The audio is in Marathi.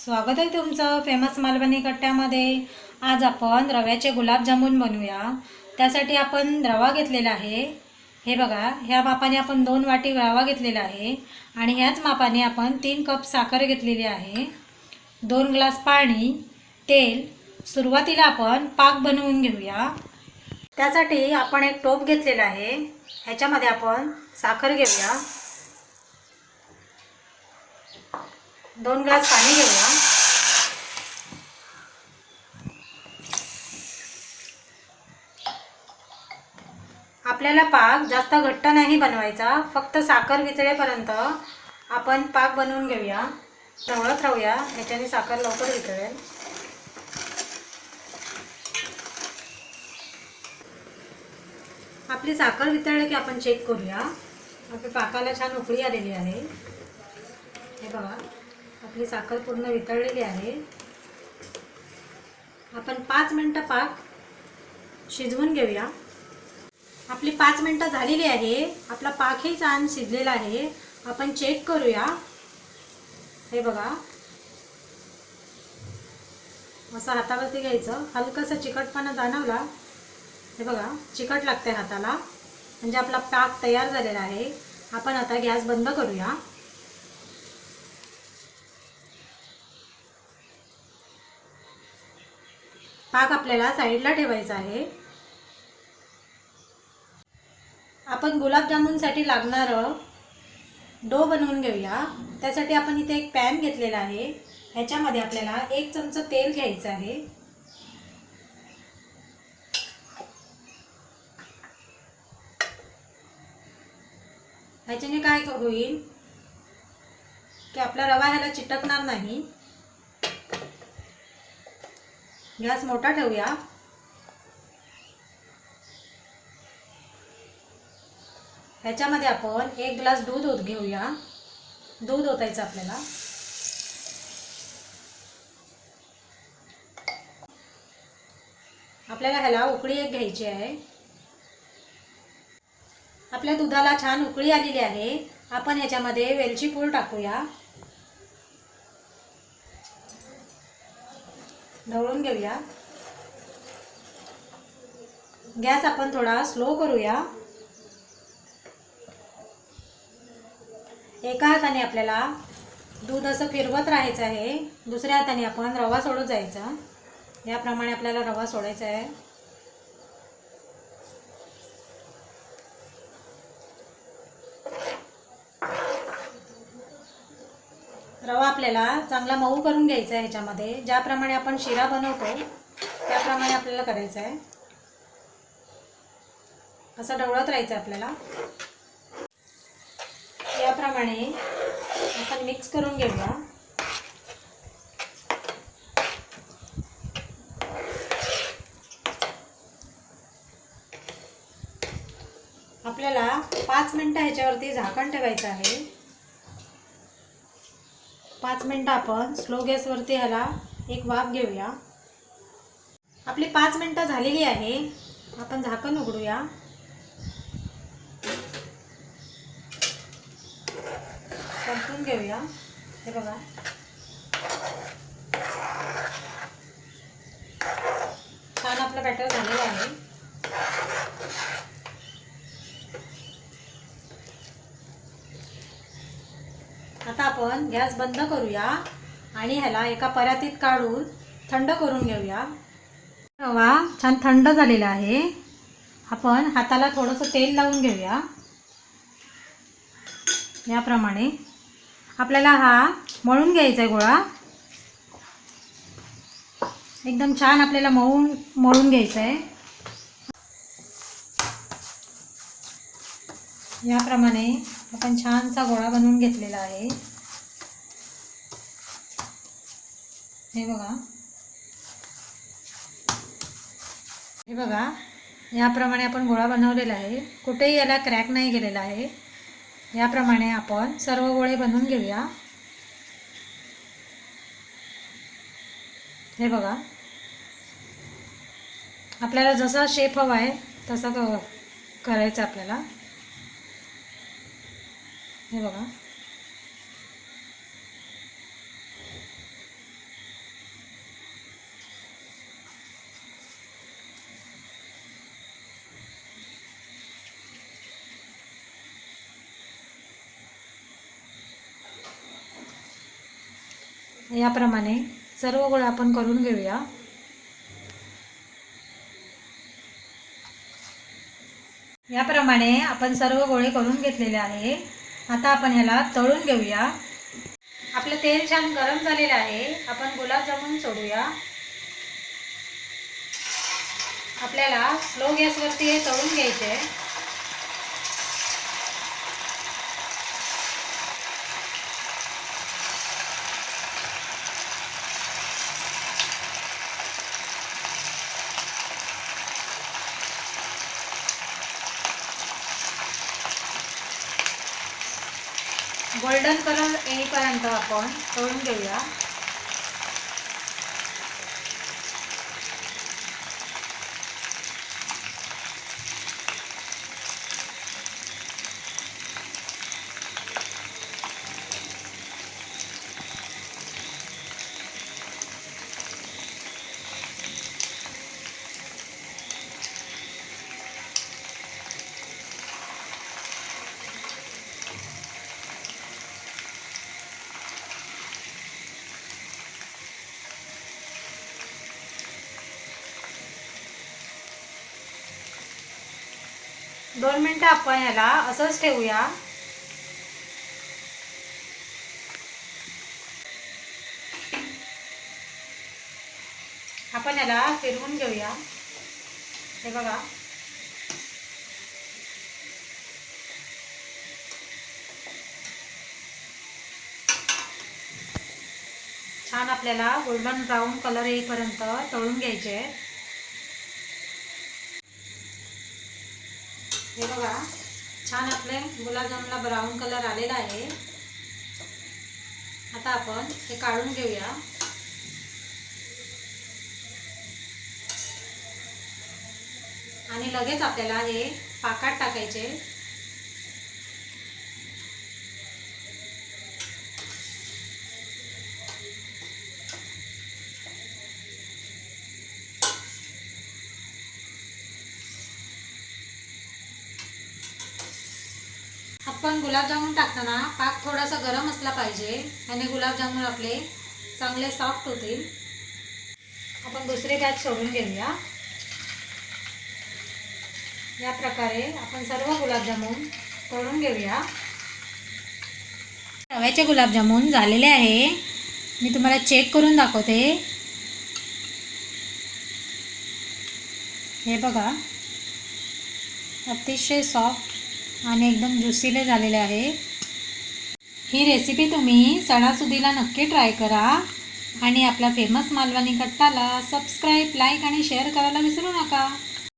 स्वागत आहे तुमचं फेमस मालवणी कट्ट्यामध्ये। आज आपण रव्याचे गुलाबजामुन बनवूया। त्यासाठी आपण रवा घेतलेला आहे। हे बघा, ह्या मापाने आपण 2 वाटी रवा घेतलेला आहे आणि ह्याच मापाने आपण 3 कप साखर घेतलेली आहे, 2 ग्लास पाणी, तेल। सुरुवातीला आपण पाक बनवून घेऊया। त्यासाठी आपण एक टोप घेतलेला आहे, ह्याच्यामध्ये आपण साखर घेऊया, 2 ग्लास पाणी घेऊया। आपल्याला पाक जास्त घट्ट नाही बनवायचा, फक्त साखर वितळेपर्यंत आपण पाक बनवून घेऊया। ढवळत राहूया, याच्याने साखर लवकर वितळेल। आपली साखर वितळली की आपण चेक करूया। आपल्या पाकाला छान उकळी आलेली आहे। हे बघा, आपली साखर पूर्ण वितळलेली आहे। आपण 5 मिनिटं पाक शिजवून घेऊया। आपली 5 मिनिटं झालेली आहे। आपला पाकही छान शिजलेला आहे। आपण चेक करूया। हे बघा, असं हातावरती घ्यायचं, हलकंसं चिकटपणा जाणवला, हे बघा चिकट लागते हाताला, म्हणजे आपला पाक तयार झालेला आहे। आपण आता गॅस बंद करूया। पाक आपल्याला साईडला ठेवायचा आहे। आपण गुलाबजामुनसाठी लागणारं डो बनवून घेऊया। त्यासाठी आपण इथे एक पॅन घेतलेला आहे, ह्याच्यामध्ये आपल्याला 1 चमचा तेल घ्यायचं आहे। ह्याच्याने काय होईल की आपला रवा ह्याला चिटकणार नाही। गॅस मोठा ठेवूया। ह्याच्यामध्ये आपण 1 ग्लास दूध घेऊया। दूध ओतायचं आपल्याला। आपल्याला ह्याला उकळी एक घ्यायची आहे। आपल्या दुधाला छान उकळी आलेली आहे। आपण ह्याच्यामध्ये वेलची पूड टाकूया, ढवळून घेऊया। गॅस आपण थोडा स्लो करूया। एका हाताने आपल्याला दूध असं फिरवत राहायचं आहे, दुसऱ्या हाताने आपण रवा सोडत जायचा। याप्रमाणे आपल्याला रवा सोडायचा आहे। रवा आपल्याला चांगला मऊ करून घ्यायचा आहे। ह्याच्यामध्ये ज्याप्रमाणे आपण शिरा बनवतो त्याप्रमाणे आपल्याला करायचं आहे। असं ढवळत राहायचं आपल्याला। याप्रमाणे आपण मिक्स करून घेऊया। आपल्याला 5 मिनिटं ह्याच्यावरती झाकण ठेवायचं आहे। 5 मिनिटं आपण स्लो गॅसवरती ह्याला एक वाफ घेऊया। आपली 5 मिनिटं झालेली आहे। आपण झाकण उघडूया। परतून घेऊया। हे बघा, छान आपलं बॅटर झालेलं आहे। आता आपण गॅस बंद करूया आणि ह्याला एका परातीत काढून थंड करून घेऊया। रवा छान थंड झालेला आहे। आपण हाताला थोडंसं तेल लावून घेऊया। याप्रमाणे आपल्याला हा मळून घ्यायचा आहे गोळा। एकदम छान आपल्याला मळून घ्यायचा आहे। याप्रमाणे आपण छानसा गोळा बनवून घेतलेला आहे। हे बघा, हे बघा, याप्रमाणे आपण गोळा बनवलेला आहे। कुठेही याला क्रॅक नाही गेलेला आहे। याप्रमाणे आपण सर्व गोळे बनवून घेऊया। हे बघा, आपल्याला जसा शेप हवा आहे तसा करायचं आपल्याला। हे बघा, याप्रमाणे सर्व गोळे आपण करून घेऊया। याप्रमाणे आपण सर्व गोळे करून घेतलेले आहे। आता आपण ह्याला तळून घेऊया। आपलं तेल छान गरम झालेलं आहे। आपण गुलाबजामुन सोडूया। आपल्याला स्लो गॅसवरती हे तळून घ्यायचे। गोल्डन कलर येईपर्यंत आपण तळून घेऊया। दोन मिनिटं आपण याला असंच ठेवूया। आपण याला फिरवून घेऊया। हे बघा, छान आपल्याला गोल्डन ब्राऊन कलर येईपर्यंत तळून घ्यायचे। हे बघा, छान आपले गुलाबजामुनला ब्राऊन कलर आलेला आहे। आता आपण हे काढून घेऊया। आणि लगेच आपल्याला हे पाकात टाकायचे। आपण गुलाबजामुन टाकताना पाक थोडासा गरम असला पाहिजे, याने गुलाबजामुन आपले चांगले सॉफ्ट होतील। आपण दुसरी बॅच सोडून घेऊया। या प्रकारे आपण सर्व गुलाबजामुन तळून घेऊया। रव्याचे गुलाबजामुन झालेले आहे। मी तुम्हाला चेक करून दाखवते। हे बघा, अतिशय सॉफ्ट आणि एकदम ज्युसीले झालेले आहे। ही रेसिपी तुम्ही सणासुदीला नक्की ट्राय करा आणि आपला फेमस मालवणी कट्टाला सबस्क्राईब, लाईक आणि शेअर करायला विसरू नका।